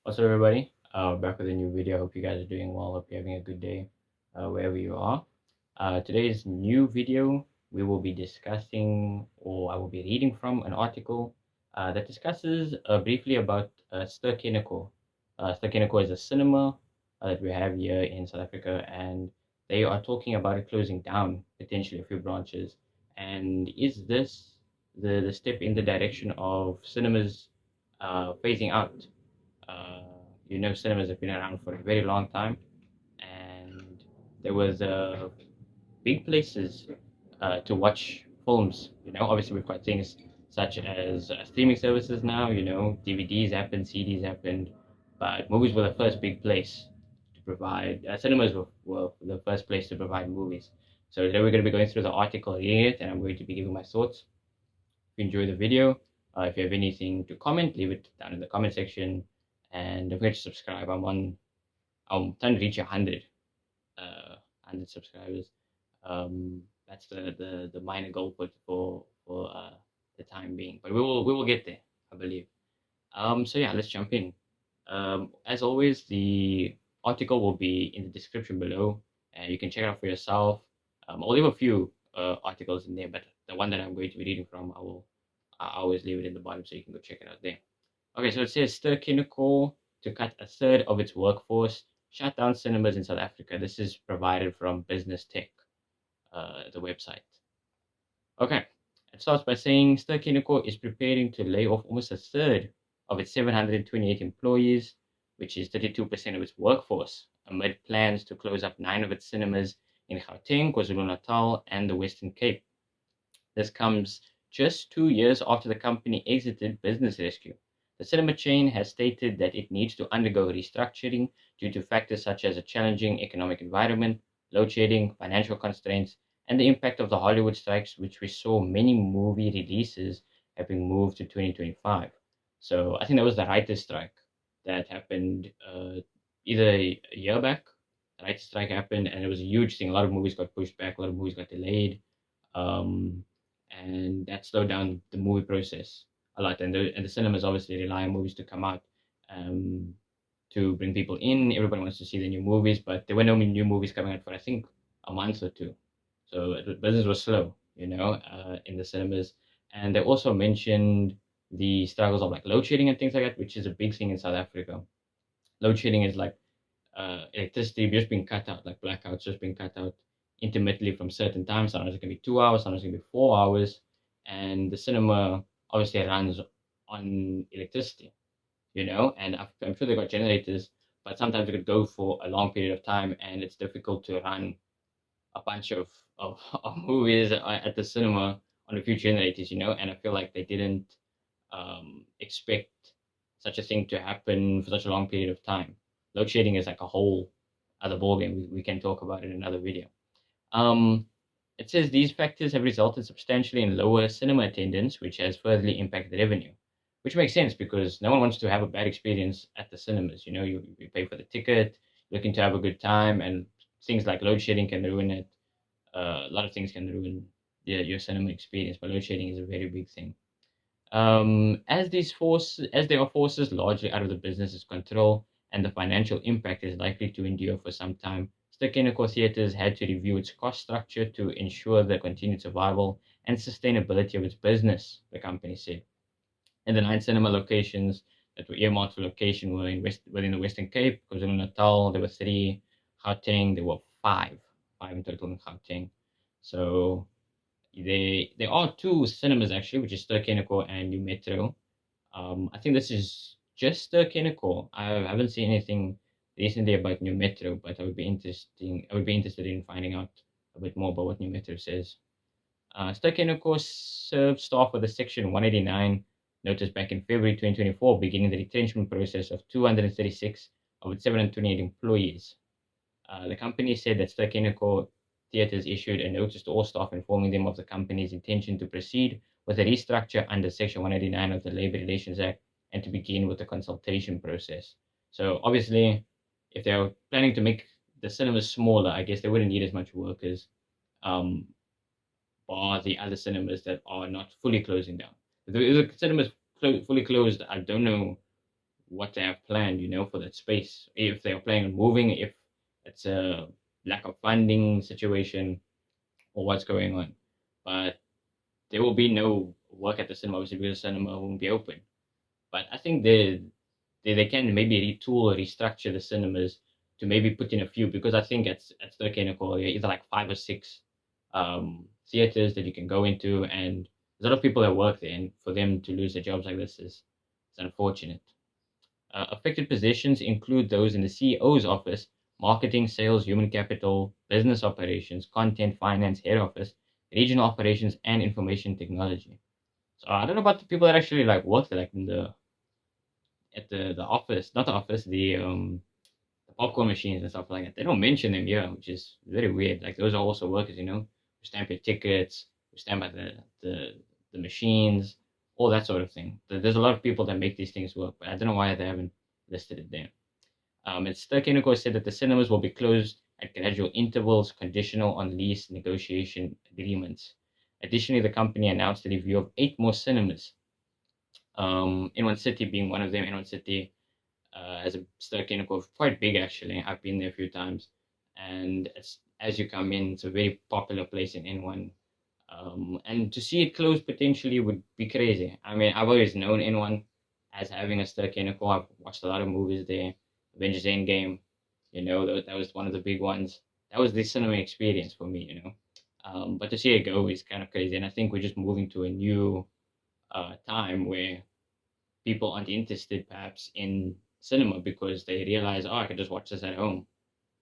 What's up, everybody? Back with a new video. Hope you guys are doing well. Hope you're having a good day wherever you are. Today's new video, we will be discussing, or I will be reading from an article that discusses briefly about Ster-Kinekor. Ster-Kinekor is a cinema that we have here in South Africa, and they are talking about it closing down, potentially a few branches. And is this the step in the direction of cinemas phasing out? Uh, cinemas have been around for a very long time, and there was big places to watch films. Obviously we've got things such as streaming services now. DVDs happened, CDs happened, but movies were the first big place to provide. Cinemas were the first place to provide movies. So today we're going to be going through the article, reading it, and I'm going to be giving my thoughts. If you enjoy the video, if you have anything to comment, leave it down in the comment section. And don't forget to subscribe. I'm trying to reach 100 subscribers. That's the minor goal for the time being. But we will get there, I believe. So yeah, let's jump in. As always, the article will be in the description below, and you can check it out for yourself. I'll leave a few articles in there, but the one that I'm going to be reading from, I always leave it in the bottom so you can go check it out there. Okay, so it says Ster-Kinekor to cut a third of its workforce, shut down cinemas in South Africa. This is provided from Business Tech, the website. Okay, it starts by saying Ster-Kinekor is preparing to lay off almost a third of its 728 employees, which is 32% of its workforce, amid plans to close up 9 of its cinemas in Gauteng, KwaZulu-Natal, and the Western Cape. This comes just 2 years after the company exited business rescue. The cinema chain has stated that it needs to undergo restructuring due to factors such as a challenging economic environment, load shedding, financial constraints, and the impact of the Hollywood strikes, which we saw many movie releases having moved to 2025. So I think that was the writer's strike that happened either a year back. The writer's strike happened, and it was a huge thing. A lot of movies got pushed back, a lot of movies got delayed. Um, and that slowed down the movie process a lot. And the cinemas obviously rely on movies to come out um, to bring people in. Everybody wants to see the new movies, but there were no new movies coming out for I think a month or two. So business was slow, in the cinemas. And they also mentioned the struggles of like load shedding and things like that, which is a big thing in South Africa. Load shedding is like electricity just being cut out, like blackouts just being cut out intermittently from certain times. Sometimes it can be 2 hours, sometimes it can be 4 hours. And the cinema obviously runs on electricity, and I'm sure they got generators, but sometimes it could go for a long period of time and it's difficult to run a bunch of movies at the cinema on a few generators, and I feel like they didn't expect such a thing to happen for such a long period of time. Load shedding is like a whole other ballgame. We can talk about it in another video. Um, it says these factors have resulted substantially in lower cinema attendance, which has further impacted revenue, which makes sense because no one wants to have a bad experience at the cinemas. You pay for the ticket, looking to have a good time, and things like load shedding can ruin it. A lot of things can ruin your cinema experience, but load shedding is a very big thing. As there are forces largely out of the business's control, and the financial impact is likely to endure for some time, Ster-Kinekor Theatres had to review its cost structure to ensure the continued survival and sustainability of its business, the company said. And the 9 cinema locations that were earmarked for location were within the Western Cape, KwaZulu-Natal. There were 3, Gauteng. There were 5 in total in Gauteng. So there are 2 cinemas actually, which is Ster-Kinekor and New Metro. I think this is just Ster-Kinekor. I haven't seen anything recently about New Metro, but I would be interested in finding out a bit more about what New Metro says. Ster-Kinekor served staff with a Section 189 notice back in February 2024, beginning the retrenchment process of 236 of its 728 employees. The company said that Ster-Kinekor Theatres issued a notice to all staff informing them of the company's intention to proceed with a restructure under Section 189 of the Labour Relations Act and to begin with the consultation process. So obviously, if they're planning to make the cinemas smaller, I guess they wouldn't need as much workers, um, bar the other cinemas that are not fully closing down. If the cinemas fully closed, I don't know what they have planned, for that space. If they are planning on moving, if it's a lack of funding situation or what's going on. But there will be no work at the cinema, obviously, because the cinema won't be open. But I think they can maybe retool or restructure the cinemas to maybe put in a few, because I think at Ster-Kinekor, either like 5 or 6 theaters that you can go into, and there's a lot of people that work there, and for them to lose their jobs like this is unfortunate. Affected positions include those in the CEO's office, marketing, sales, human capital, business operations, content, finance, head office, regional operations, and information technology. So I don't know about the people that actually like work there, like in the at the office, not the office, the popcorn machines and stuff like that. They don't mention them here, which is very weird. Like those are also workers, who stamp your tickets, who stamp at the machines, all that sort of thing. There's a lot of people that make these things work, but I don't know why they haven't listed it there. It's Ster-Kinekor said that the cinemas will be closed at gradual intervals, conditional on lease negotiation agreements. Additionally, the company announced a review of 8 more cinemas. Inwan City being one of them. Inwan City has a Ster-Kinekor quite big actually. I've been there a few times, and as you come in, it's a very popular place in N1. And to see it close potentially would be crazy. I mean, I've always known N1 as having a Ster-Kinekor. I've watched a lot of movies there. Avengers Endgame, that was one of the big ones. That was the cinema experience for me. But to see it go is kind of crazy, and I think we're just moving to a new time where people aren't interested perhaps in cinema because they realize, oh, I can just watch this at home.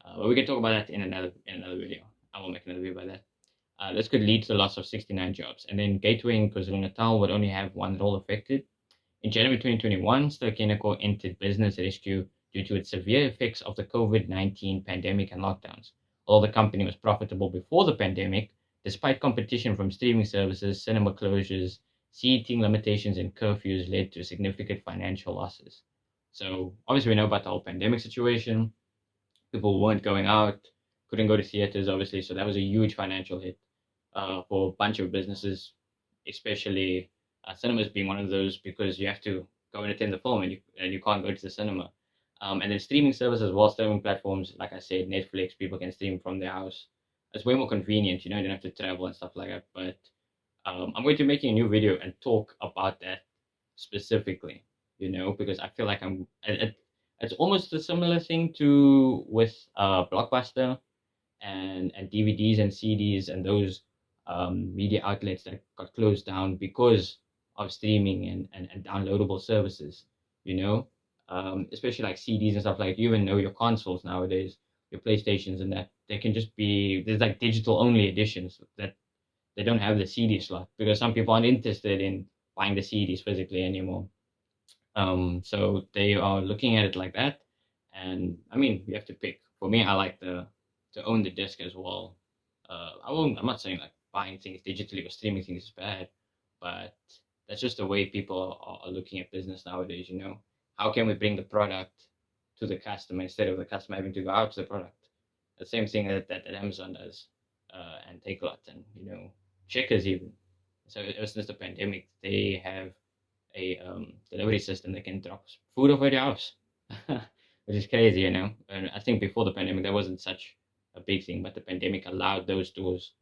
But we can talk about that in another video. I will make another video about that. This could lead to the loss of 69 jobs. And then Gateway in KwaZulu-Natal would only have one role affected. In January 2021, Ster-Kinekor entered business rescue due to its severe effects of the COVID-19 pandemic and lockdowns. Although the company was profitable before the pandemic, despite competition from streaming services, cinema closures, seating limitations, and curfews led to significant financial losses. So obviously we know about the whole pandemic situation. People weren't going out, couldn't go to theaters, obviously, so that was a huge financial hit for a bunch of businesses, especially cinemas being one of those, because you have to go and attend the film and you can't go to the cinema. And then streaming services as well, streaming platforms, like I said, Netflix, people can stream from their house. It's way more convenient, you don't have to travel and stuff like that. But I'm going to be making a new video and talk about that specifically, because I feel like it's almost a similar thing to with Blockbuster and DVDs and CDs and those media outlets that got closed down because of streaming and downloadable services, especially like CDs and stuff like you even know your consoles nowadays, your PlayStations and that they can just be there's like digital only editions that they don't have the CD slot because some people aren't interested in buying the CDs physically anymore. So they are looking at it like that, and I mean, you have to pick. For me, I like to own the disc as well. I'm not saying like buying things digitally or streaming things is bad, but that's just the way people are looking at business nowadays. How can we bring the product to the customer instead of the customer having to go out to the product? The same thing that Amazon does, and Takealot, and Checkers even. So ever since the pandemic, they have a delivery system that can drop food off at your house, which is crazy. And I think before the pandemic, that wasn't such a big thing, but the pandemic allowed those doors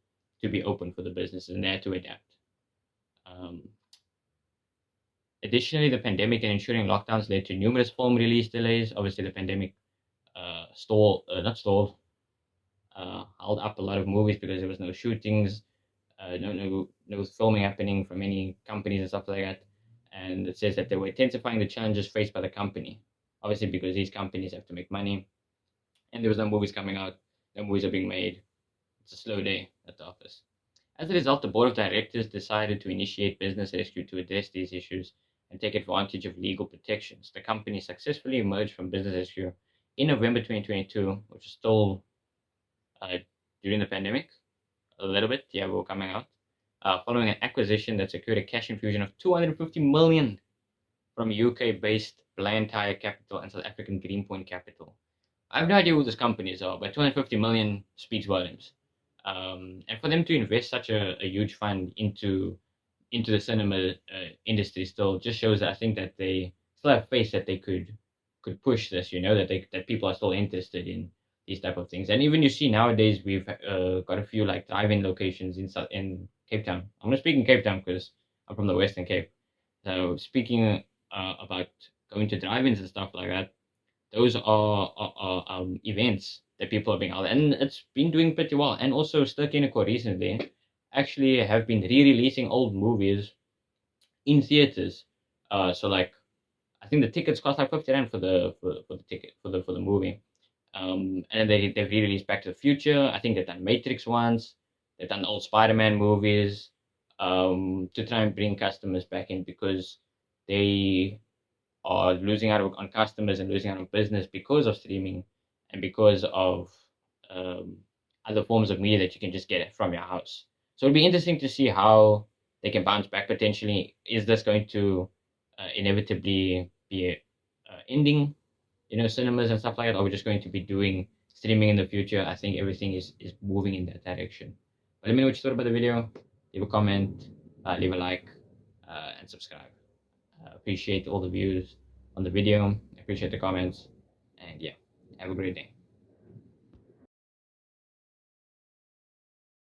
to be open for the businesses and they had to adapt. Um, Additionally, the pandemic and ensuing lockdowns led to numerous film release delays. Obviously, the pandemic not stalled, held up a lot of movies because there was no shootings, no filming happening from any companies and stuff like that. And it says that they were intensifying the challenges faced by the company, obviously because these companies have to make money, and there was no movies coming out, no movies are being made. It's a slow day at the office. As a result, the board of directors decided to initiate business rescue to address these issues and take advantage of legal protections. The company successfully emerged from business rescue in November 2022, which is still uh, during the pandemic, a little bit. Yeah, we were coming out. Following an acquisition that secured a cash infusion of 250 million from UK-based Blantyre Capital and South African Greenpoint Capital. I have no idea who these companies are, but 250 million speaks volumes. And for them to invest such a huge fund into the cinema industry still just shows that I think that they still have faith that they could push this. You know, that people are still interested in these type of things. And even you see nowadays we've got a few like drive-in locations in Cape Town. I'm gonna speak in Cape Town because I'm from the Western Cape. So speaking about going to drive-ins and stuff like that, those are events that people are being held, and it's been doing pretty well. And also, Ster-Kinekor recently actually have been re-releasing old movies in theaters. So like I think the tickets cost like 50 rand for the ticket for the movie. And they've re-released Back to the Future. I think they've done Matrix once. They've done old Spider-Man movies to try and bring customers back in because they are losing out on customers and losing out on business because of streaming and because of um, other forms of media that you can just get from your house. So it'll be interesting to see how they can bounce back potentially. Is this going to inevitably be ending, cinemas and stuff like that? Or are we just going to be doing streaming in the future? I think everything is moving in that direction. But let me know what you thought about the video. Leave a comment, leave a like, and subscribe. Appreciate all the views on the video. Appreciate the comments. And yeah, have a great day.